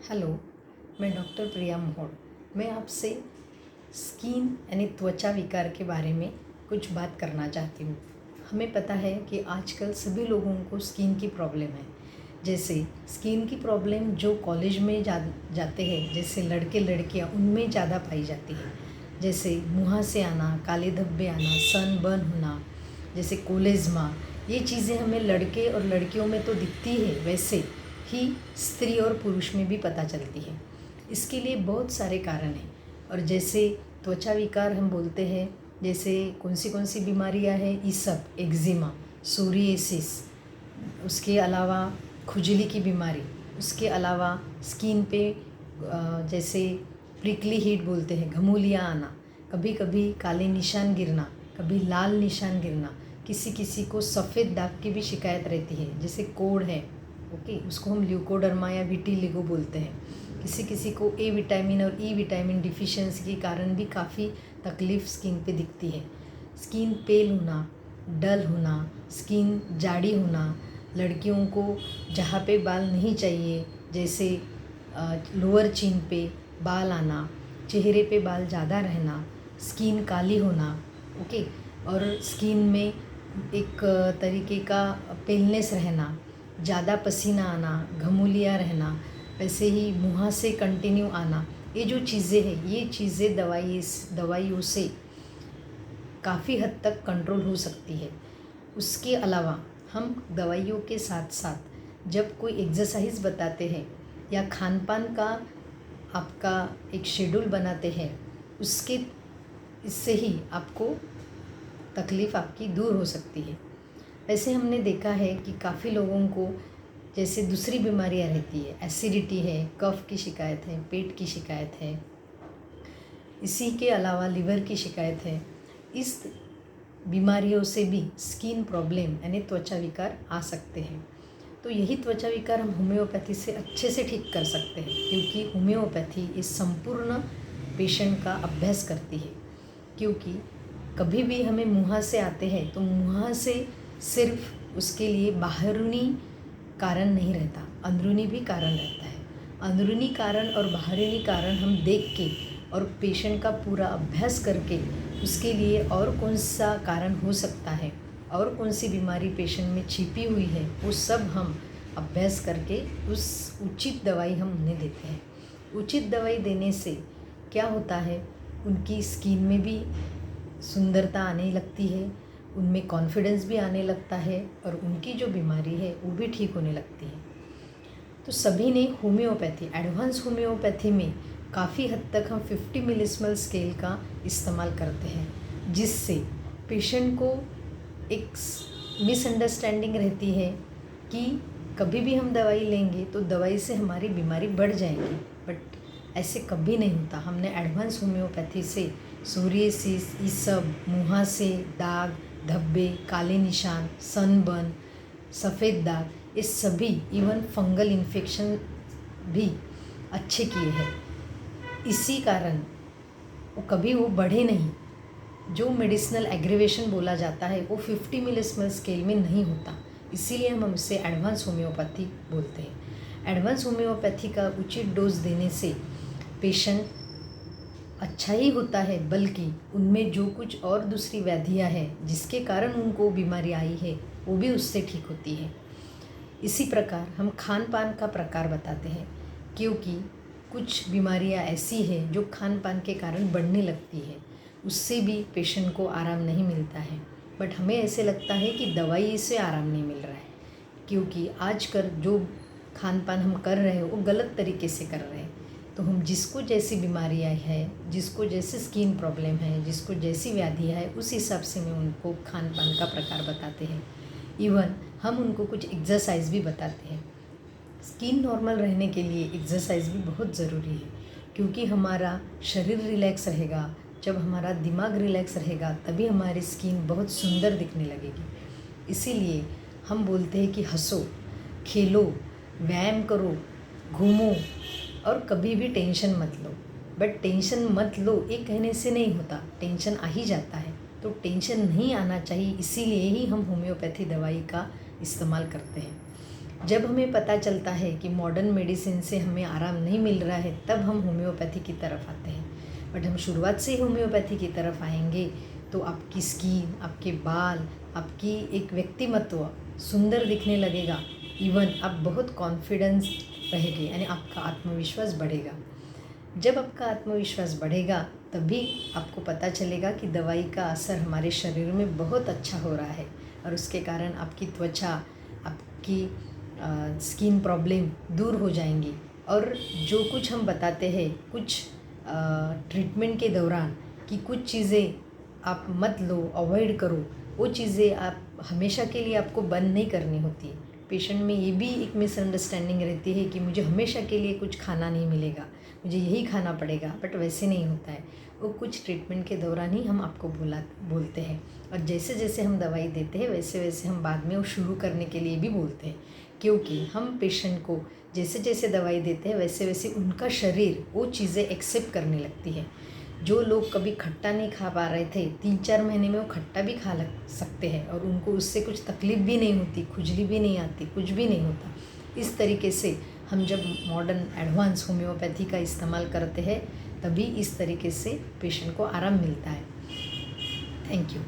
Hello, मैं doctor प्रिया मोहोड। मैं आपसे स्किन यानी त्वचा विकार के बारे में कुछ बात करना चाहती हूँ। हमें पता है कि आजकल सभी लोगों को स्किन की प्रॉब्लम है। जैसे स्किन की प्रॉब्लम जो कॉलेज में जाते हैं, जैसे लड़के लड़कियाँ, उनमें ज़्यादा पाई जाती है। जैसे मुँह से आना, काले धब्बे आना, सनबर्न होना, जैसे कोलेज़्मा, ये चीज़ें हमें लड़के और लड़कियों में तो दिखती है, वैसे ही स्त्री और पुरुष में भी पता चलती है। इसके लिए बहुत सारे कारण हैं। और जैसे त्वचा विकार हम बोलते हैं, जैसे कौन सी बीमारियां हैं, ये सब एक्जिमा, सोरियासिस, उसके अलावा खुजली की बीमारी, उसके अलावा स्किन पे जैसे प्रिकली हीट बोलते हैं, घमूलियाँ आना, कभी कभी काले निशान गिरना, कभी लाल निशान गिरना, किसी किसी को सफ़ेद दाग की भी शिकायत रहती है, जैसे कोढ़ है, ओके, उसको हम ल्यूकोडर्मा या विटिलिगो बोलते हैं। किसी किसी को ए विटामिन और ई विटामिन डिफिशियंसी के कारण भी काफ़ी तकलीफ़ स्किन पे दिखती है। स्किन पेल होना, डल होना, स्किन जाड़ी होना, लड़कियों को जहाँ पे बाल नहीं चाहिए, जैसे लोअर चिन पे बाल आना, चेहरे पे बाल ज़्यादा रहना, स्किन काली होना, ओके, और स्किन में एक तरीके का पेलनेस रहना, ज़्यादा पसीना आना, घमूलियाँ रहना, वैसे ही मुँह से कंटिन्यू आना, ये जो चीज़ें हैं, ये चीज़ें दवाइयों से काफ़ी हद तक कंट्रोल हो सकती है। उसके अलावा हम दवाइयों के साथ साथ जब कोई एक्सरसाइज बताते हैं या खान पान का आपका एक शेड्यूल बनाते हैं, उसके इससे ही आपको तकलीफ़ आपकी दूर हो सकती है। वैसे हमने देखा है कि काफ़ी लोगों को जैसे दूसरी बीमारियां रहती है, एसिडिटी है, कफ की शिकायत है, पेट की शिकायत है, इसी के अलावा लिवर की शिकायत है। इस बीमारियों से भी स्किन प्रॉब्लम यानी त्वचा विकार आ सकते हैं। तो यही त्वचा विकार हम होम्योपैथी से अच्छे से ठीक कर सकते हैं, क्योंकि होम्योपैथी इस संपूर्ण पेशेंट का अभ्यास करती है। क्योंकि कभी भी हमें मुँह से आते हैं तो मुँह से सिर्फ उसके लिए बाहरी कारण नहीं रहता, अंदरूनी भी कारण रहता है। अंदरूनी कारण और बाहरी कारण हम देख के और पेशेंट का पूरा अभ्यास करके उसके लिए और कौन सा कारण हो सकता है और कौन सी बीमारी पेशेंट में छिपी हुई है, वो सब हम अभ्यास करके उस उचित दवाई हम उन्हें देते हैं। उचित दवाई देने से क्या होता है, उनकी स्किन में भी सुंदरता आने लगती है, उनमें कॉन्फिडेंस भी आने लगता है और उनकी जो बीमारी है वो भी ठीक होने लगती है। तो सभी ने होम्योपैथी, एडवांस होम्योपैथी में काफ़ी हद तक हम 50 मिलीस्मल स्केल का इस्तेमाल करते हैं, जिससे पेशेंट को एक मिसअंडरस्टैंडिंग रहती है कि कभी भी हम दवाई लेंगे तो दवाई से हमारी बीमारी बढ़ जाएगी, बट ऐसे कभी नहीं होता। हमने एडवांस होम्योपैथी से सोरियासिस, ये सब, मुँह से दाग, धब्बे, काले निशान, सनबर्न, सफ़ेद दाग, ये सभी, इवन फंगल इन्फेक्शन भी अच्छे किए हैं। इसी कारण वो कभी वो बढ़े नहीं। जो मेडिसिनल एग्रीवेशन बोला जाता है वो 50 मिलीस्मल स्केल में नहीं होता, इसीलिए हम उसे एडवांस होम्योपैथी बोलते हैं। एडवांस होम्योपैथी का उचित डोज देने से पेशेंट अच्छा ही होता है, बल्कि उनमें जो कुछ और दूसरी व्याधियाँ हैं जिसके कारण उनको बीमारी आई है, वो भी उससे ठीक होती है। इसी प्रकार हम खान पान का प्रकार बताते हैं, क्योंकि कुछ बीमारियां ऐसी हैं जो खान पान के कारण बढ़ने लगती है, उससे भी पेशेंट को आराम नहीं मिलता है। बट हमें ऐसे लगता है कि दवाई से आराम नहीं मिल रहा है, क्योंकि आजकल जो खान पान हम कर रहे हैं वो गलत तरीके से कर रहे हैं। तो हम जिसको जैसी बीमारियां हैं, जिसको जैसे स्किन प्रॉब्लम है, जिसको जैसी व्याधि है, उस हिसाब से मैं उनको खान पान का प्रकार बताते हैं। इवन हम उनको कुछ एक्सरसाइज भी बताते हैं। स्किन नॉर्मल रहने के लिए एक्सरसाइज भी बहुत ज़रूरी है, क्योंकि हमारा शरीर रिलैक्स रहेगा, जब हमारा दिमाग रिलैक्स रहेगा तभी हमारी स्किन बहुत सुंदर दिखने लगेगी। इसीलिए हम बोलते हैं कि हंसो, खेलो, व्यायाम करो, घूमो और कभी भी टेंशन मत लो। बट टेंशन मत लो ये कहने से नहीं होता, टेंशन आ ही जाता है। तो टेंशन नहीं आना चाहिए, इसीलिए ही हम होम्योपैथी दवाई का इस्तेमाल करते हैं। जब हमें पता चलता है कि मॉडर्न मेडिसिन से हमें आराम नहीं मिल रहा है, तब हम होम्योपैथी की तरफ आते हैं। बट हम शुरुआत से ही होम्योपैथी की तरफ आएंगे तो आपकी स्किन, आपके बाल, आपकी एक व्यक्तिमत्व सुंदर दिखने लगेगा। इवन आप बहुत कॉन्फिडेंस रहेंगे, यानी आपका आत्मविश्वास बढ़ेगा। जब आपका आत्मविश्वास बढ़ेगा तभी आपको पता चलेगा कि दवाई का असर हमारे शरीर में बहुत अच्छा हो रहा है, और उसके कारण आपकी त्वचा, आपकी स्किन प्रॉब्लम दूर हो जाएंगी। और जो कुछ हम बताते हैं कुछ ट्रीटमेंट के दौरान कि कुछ चीज़ें आप मत लो, अवॉइड करो, वो चीज़ें आप हमेशा के लिए आपको बंद नहीं करनी होती। पेशेंट में ये भी एक मिसअंडरस्टैंडिंग रहती है कि मुझे हमेशा के लिए कुछ खाना नहीं मिलेगा, मुझे यही खाना पड़ेगा, बट वैसे नहीं होता है। वो कुछ ट्रीटमेंट के दौरान ही हम आपको बोलते हैं, और जैसे जैसे हम दवाई देते हैं वैसे वैसे हम बाद में वो शुरू करने के लिए भी बोलते हैं, क्योंकि हम पेशेंट को जैसे जैसे दवाई देते हैं वैसे वैसे उनका शरीर वो चीज़ें एक्सेप्ट करने लगती है। जो लोग कभी खट्टा नहीं खा पा रहे थे, 3-4 महीने में वो खट्टा भी खा सकते हैं, और उनको उससे कुछ तकलीफ़ भी नहीं होती, खुजली भी नहीं आती, कुछ भी नहीं होता। इस तरीके से हम जब मॉडर्न एडवांस होम्योपैथी का इस्तेमाल करते हैं तभी इस तरीके से पेशेंट को आराम मिलता है। Thank you.